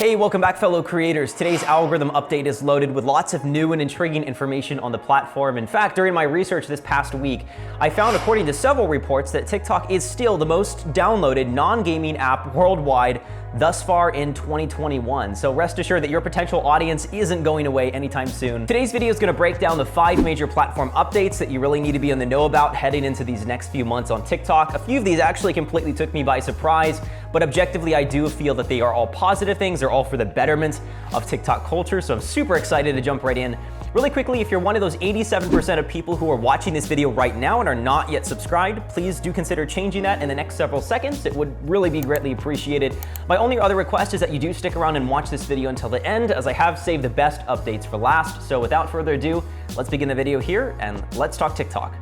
Hey, welcome back fellow creators. Today's algorithm update is loaded with lots of new and intriguing information on the platform. In fact, during my research this past week, I found, according to several reports, that TikTok is still the most downloaded non-gaming app worldwide thus far in 2021. So rest assured that your potential audience isn't going away anytime soon. Today's video is going to break down the 5 major platform updates that you really need to be in the know about heading into these next few months on TikTok. A few of these actually completely took me by surprise, but objectively I do feel that they are all positive things. They're all for the betterment of TikTok culture, so I'm super excited to jump right in. Really quickly, if you're one of those 87% of people who are watching this video right now and are not yet subscribed, please do consider changing that in the next several seconds. It would really be greatly appreciated. My only other request is that you do stick around and watch this video until the end, as I have saved the best updates for last. So without further ado, let's begin the video here and let's talk TikTok.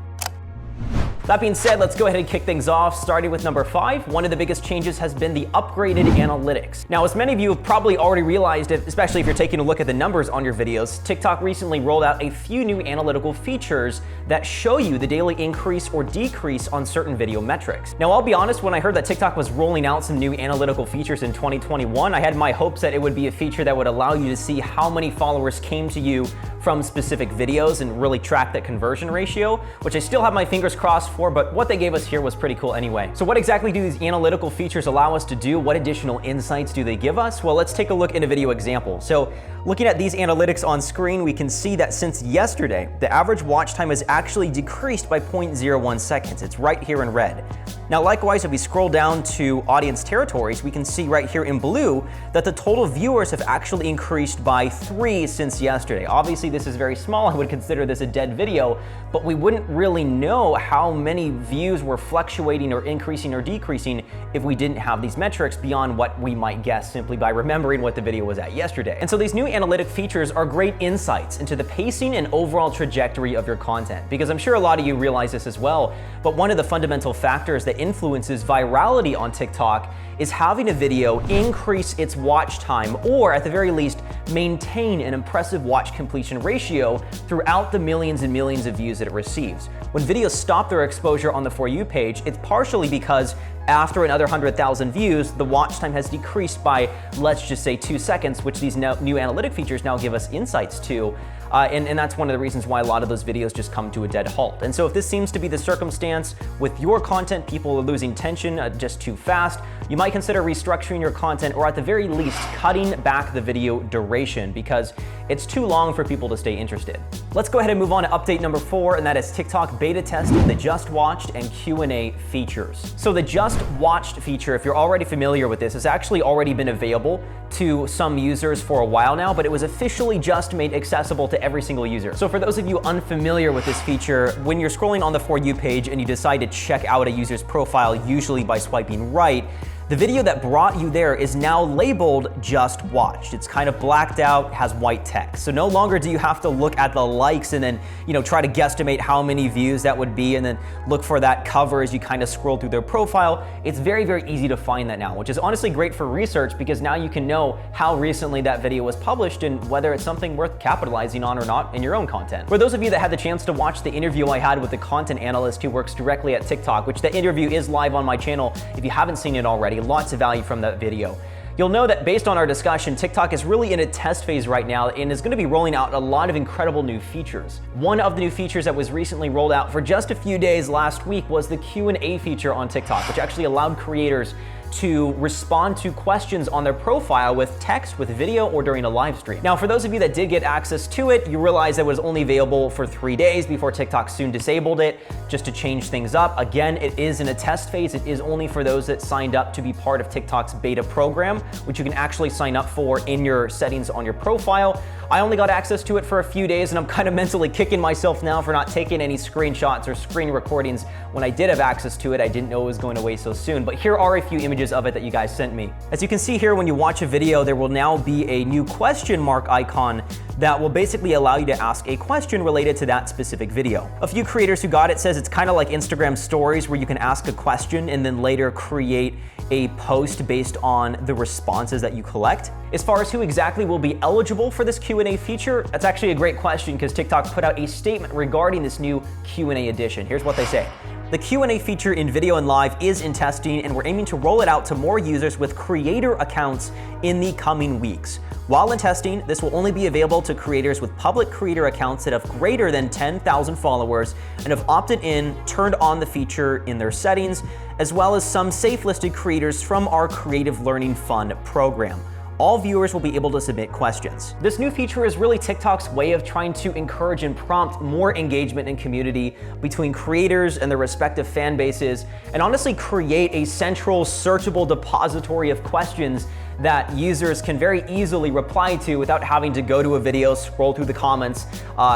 That being said, let's go ahead and kick things off, starting with number 5. One of the biggest changes has been the upgraded analytics. Now, as many of you have probably already realized, especially if you're taking a look at the numbers on your videos, TikTok recently rolled out a few new analytical features that show you the daily increase or decrease on certain video metrics. Now, I'll be honest, when I heard that TikTok was rolling out some new analytical features in 2021, I had my hopes that it would be a feature that would allow you to see how many followers came to you from specific videos and really track that conversion ratio, which I still have my fingers crossed for, but what they gave us here was pretty cool anyway. So what exactly do these analytical features allow us to do? What additional insights do they give us? Well, let's take a look at a video example. So looking at these analytics on screen, we can see that since yesterday, the average watch time has actually decreased by 0.01 seconds. It's right here in red. Now, likewise, if we scroll down to audience territories, we can see right here in blue that the total viewers have actually increased by 3 since yesterday. Obviously, this is very small. I would consider this a dead video, but we wouldn't really know how many views were fluctuating or increasing or decreasing if we didn't have these metrics beyond what we might guess simply by remembering what the video was at yesterday. And so these new analytic features are great insights into the pacing and overall trajectory of your content, because I'm sure a lot of you realize this as well, but one of the fundamental factors that influences virality on TikTok is having a video increase its watch time, or at the very least, maintain an impressive watch completion ratio throughout the millions and millions of views that it receives. When videos stop their exposure on the For You page, it's partially because after another 100,000 views, the watch time has decreased by, let's just say, 2 seconds, which these new analytic features now give us insights to. And that's one of the reasons why a lot of those videos just come to a dead halt. And so if this seems to be the circumstance with your content, people are losing tension just too fast, you might consider restructuring your content, or at the very least, cutting back the video duration, because it's too long for people to stay interested. Let's go ahead and move on to update number 4, and that is TikTok beta testing the Just Watched and Q&A features. So the Just Watched feature, if you're already familiar with this, has actually already been available to some users for a while now, but it was officially just made accessible to every single user. So for those of you unfamiliar with this feature, when you're scrolling on the For You page and you decide to check out a user's profile, usually by swiping right, the video that brought you there is now labeled Just Watched. It's kind of blacked out, has white text. So no longer do you have to look at the likes and then, try to guesstimate how many views that would be and then look for that cover as you kind of scroll through their profile. It's very, very easy to find that now, which is honestly great for research, because now you can know how recently that video was published and whether it's something worth capitalizing on or not in your own content. For those of you that had the chance to watch the interview I had with the content analyst who works directly at TikTok, which the interview is live on my channel if you haven't seen it already, lots of value from that video. You'll know that based on our discussion, TikTok is really in a test phase right now and is going to be rolling out a lot of incredible new features. One of the new features that was recently rolled out for just a few days last week was the Q&A feature on TikTok, which actually allowed creators to respond to questions on their profile with text, with video, or during a live stream. Now, for those of you that did get access to it, you realize that it was only available for 3 days before TikTok soon disabled it just to change things up. Again, it is in a test phase. It is only for those that signed up to be part of TikTok's beta program, which you can actually sign up for in your settings on your profile. I only got access to it for a few days, and I'm kind of mentally kicking myself now for not taking any screenshots or screen recordings when I did have access to it. I didn't know it was going away so soon, but here are a few images of it that you guys sent me. As you can see here, when you watch a video, there will now be a new question mark icon that will basically allow you to ask a question related to that specific video. A few creators who got it says it's kind of like Instagram stories, where you can ask a question and then later create a post based on the responses that you collect. As far as who exactly will be eligible for this Q&A feature, that's actually a great question, because TikTok put out a statement regarding this new Q&A edition. Here's what they say. The Q&A feature in Video and Live is in testing, and we're aiming to roll it out to more users with creator accounts in the coming weeks. While in testing, this will only be available to creators with public creator accounts that have greater than 10,000 followers and have opted in, turned on the feature in their settings, as well as some safe-listed creators from our Creative Learning Fund program. All viewers will be able to submit questions. This new feature is really TikTok's way of trying to encourage and prompt more engagement and community between creators and their respective fan bases, and honestly create a central searchable depository of questions that users can very easily reply to without having to go to a video, scroll through the comments,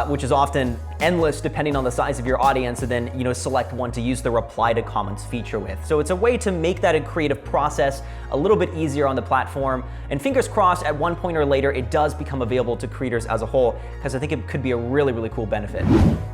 which is often endless depending on the size of your audience, and then select one to use the reply to comments feature with. So it's a way to make that a creative process a little bit easier on the platform, and fingers crossed at one point or later it does become available to creators as a whole, because I think it could be a really, really cool benefit.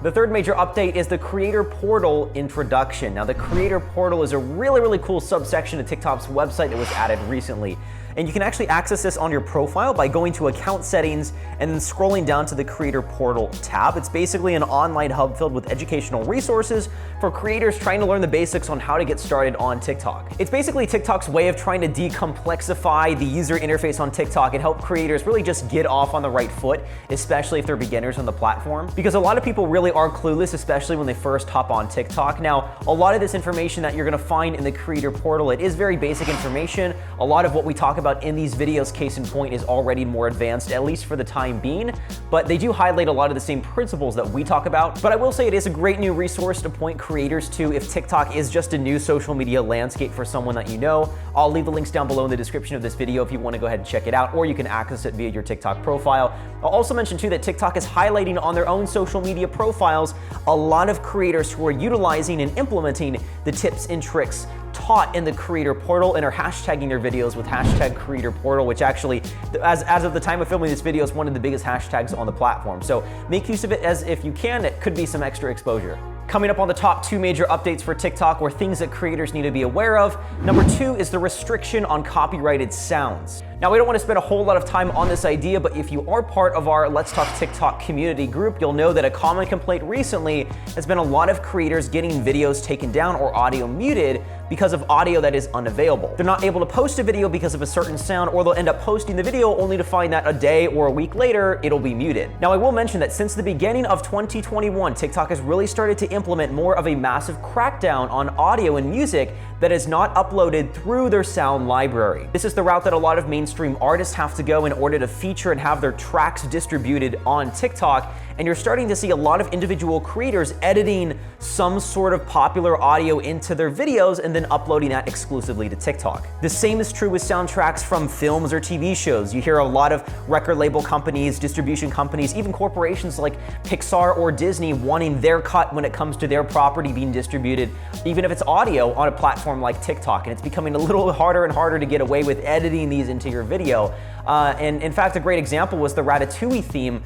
The third major update is the Creator Portal introduction. Now the Creator Portal is a really, really cool subsection of TikTok's website that was added recently. And you can actually access this on your profile by going to account settings and then scrolling down to the Creator Portal tab. It's basically an online hub filled with educational resources for creators trying to learn the basics on how to get started on TikTok. It's basically TikTok's way of trying to decomplexify the user interface on TikTok and help creators really just get off on the right foot, especially if they're beginners on the platform. Because a lot of people really are clueless, especially when they first hop on TikTok. Now, a lot of this information that you're gonna find in the Creator Portal, it is very basic information. A lot of what we talk about in these videos, case in point, is already more advanced, at least for the time being, but they do highlight a lot of the same principles that we talk about. But I will say it is a great new resource to point creators to if TikTok is just a new social media landscape for someone that you know. I'll leave the links down below in the description of this video if you want to go ahead and check it out, or you can access it via your TikTok profile. I'll also mention too that TikTok is highlighting on their own social media profiles a lot of creators who are utilizing and implementing the tips and tricks taught in the Creator Portal and are hashtagging their videos with hashtag Creator Portal, which actually, as of the time of filming this video, is one of the biggest hashtags on the platform. So make use of it as if you can. It could be some extra exposure. Coming up on the top 2 major updates for TikTok were things that creators need to be aware of. Number 2 is the restriction on copyrighted sounds. Now, we don't want to spend a whole lot of time on this idea, but if you are part of our Let's Talk TikTok community group, you'll know that a common complaint recently has been a lot of creators getting videos taken down or audio muted because of audio that is unavailable. They're not able to post a video because of a certain sound, or they'll end up posting the video only to find that a day or a week later, it'll be muted. Now, I will mention that since the beginning of 2021, TikTok has really started to implement more of a massive crackdown on audio and music that is not uploaded through their sound library. This is the route that a lot of mainstream artists have to go in order to feature and have their tracks distributed on TikTok, and you're starting to see a lot of individual creators editing some sort of popular audio into their videos and then uploading that exclusively to TikTok. The same is true with soundtracks from films or TV shows. You hear a lot of record label companies, distribution companies, even corporations like Pixar or Disney wanting their cut when it comes to their property being distributed, even if it's audio on a platform like TikTok. And it's becoming a little harder and harder to get away with editing these into your video. And in fact, a great example was the Ratatouille theme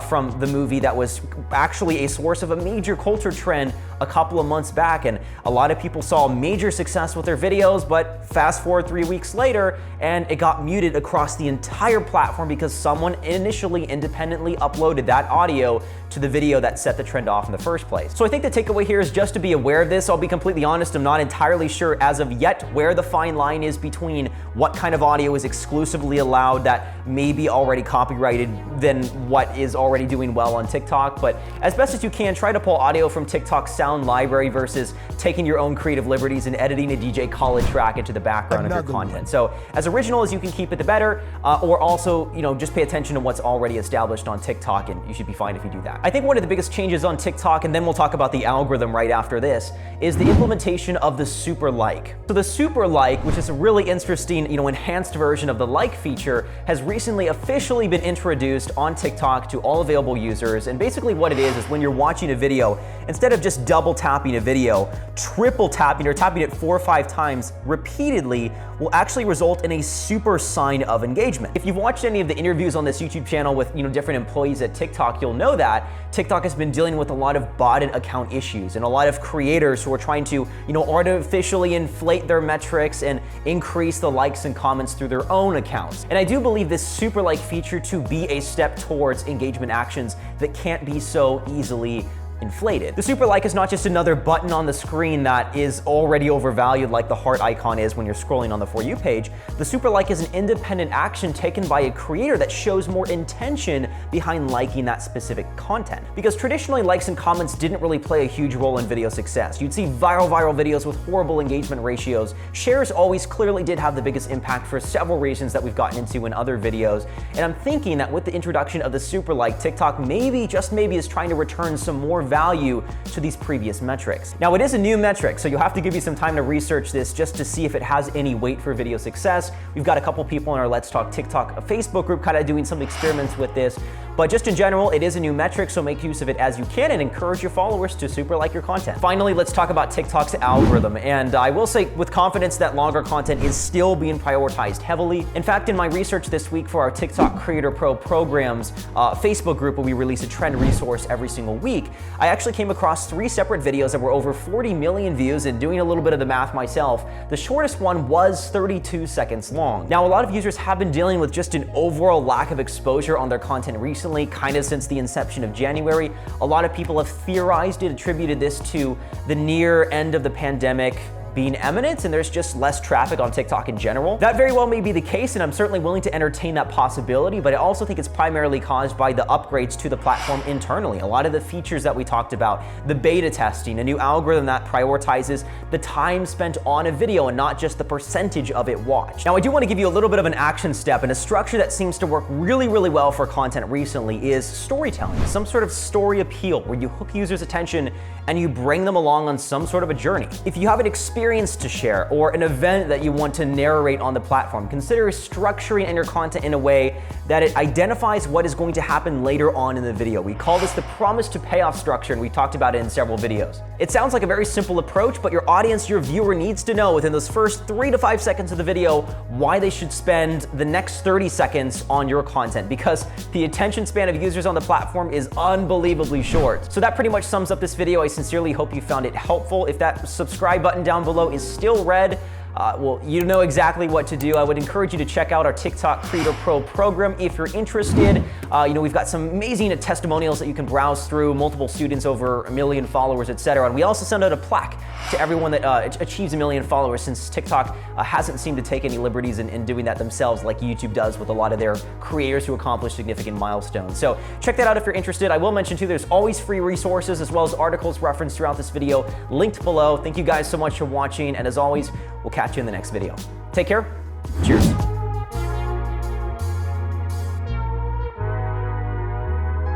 from the movie that was actually a source of a major culture trend a couple of months back, and a lot of people saw major success with their videos, but fast forward 3 weeks later and it got muted across the entire platform because someone initially independently uploaded that audio to the video that set the trend off in the first place. So I think the takeaway here is just to be aware of this. I'll be completely honest, I'm not entirely sure as of yet where the fine line is between what kind of audio is exclusively allowed that may be already copyrighted than what is already doing well on TikTok. But as best as you can, try to pull audio from TikTok's sound library versus taking your own creative liberties and editing a DJ Khaled track into the background of your content. So as original as you can keep it, the better, or also, just pay attention to what's already established on TikTok, and you should be fine if you do that. I think one of the biggest changes on TikTok, and then we'll talk about the algorithm right after this, is the implementation of the super like. So the super like, which is a really interesting, enhanced version of the like feature, has recently officially been introduced on TikTok to all available users. And basically what it is when you're watching a video, instead of just double tapping a video, triple tapping or tapping it 4 or 5 times repeatedly will actually result in a super sign of engagement. If you've watched any of the interviews on this YouTube channel with different employees at TikTok, you'll know that TikTok has been dealing with a lot of botted account issues and a lot of creators who are trying to artificially inflate their metrics and increase the likes and comments through their own accounts. And I do believe this super like feature to be a step towards engagement actions that can't be so easily inflated. The super like is not just another button on the screen that is already overvalued like the heart icon is when you're scrolling on the For You page. The super like is an independent action taken by a creator that shows more intention behind liking that specific content. Because traditionally, likes and comments didn't really play a huge role in video success. You'd see viral videos with horrible engagement ratios. Shares always clearly did have the biggest impact for several reasons that we've gotten into in other videos. And I'm thinking that with the introduction of the super like, TikTok maybe, just maybe, is trying to return some more value to these previous metrics. Now, it is a new metric, so you'll have to give you some time to research this just to see if it has any weight for video success. We've got a couple people in our Let's Talk TikTok Facebook group kind of doing some experiments with this. But just in general, it is a new metric, so make use of it as you can and encourage your followers to super like your content. Finally, let's talk about TikTok's algorithm. And I will say with confidence that longer content is still being prioritized heavily. In fact, in my research this week for our TikTok Creator Pro programs Facebook group, where we release a trend resource every single week, I actually came across 3 separate videos that were over 40 million views, and doing a little bit of the math myself, the shortest one was 32 seconds long. Now, a lot of users have been dealing with just an overall lack of exposure on their content recently, kind of since the inception of January. A lot of people have theorized and attributed this to the near end of the pandemic being imminent, and there's just less traffic on TikTok in general. That very well may be the case, and I'm certainly willing to entertain that possibility, but I also think it's primarily caused by the upgrades to the platform internally. A lot of the features that we talked about, the beta testing, a new algorithm that prioritizes the time spent on a video and not just the percentage of it watched. Now, I do want to give you a little bit of an action step, and a structure that seems to work really well for content recently is storytelling, some sort of story appeal where you hook users' attention and you bring them along on some sort of a journey. If you have an experience to share or an event that you want to narrate on the platform, consider structuring in your content in a way that it identifies what is going to happen later on in the video. We call this the promise to payoff structure, and we talked about it in several videos. It sounds like a very simple approach, but your audience, your viewer, needs to know within those first 3 to 5 seconds of the video why they should spend the next 30 seconds on your content, because the attention span of users on the platform is unbelievably short. So that pretty much sums up this video. I sincerely hope you found it helpful. If that subscribe button down below is still red, well, you know exactly what to do. I would encourage you to check out our TikTok Creator Pro program if you're interested. We've got some amazing testimonials that you can browse through, multiple students, over 1 million followers, etc. And we also send out a plaque to everyone that achieves 1 million followers, since TikTok hasn't seemed to take any liberties in doing that themselves like YouTube does with a lot of their creators who accomplish significant milestones. So check that out if you're interested. I will mention too, there's always free resources as well as articles referenced throughout this video linked below. Thank you guys so much for watching, and as always, we'll catch you in the next video. Take care.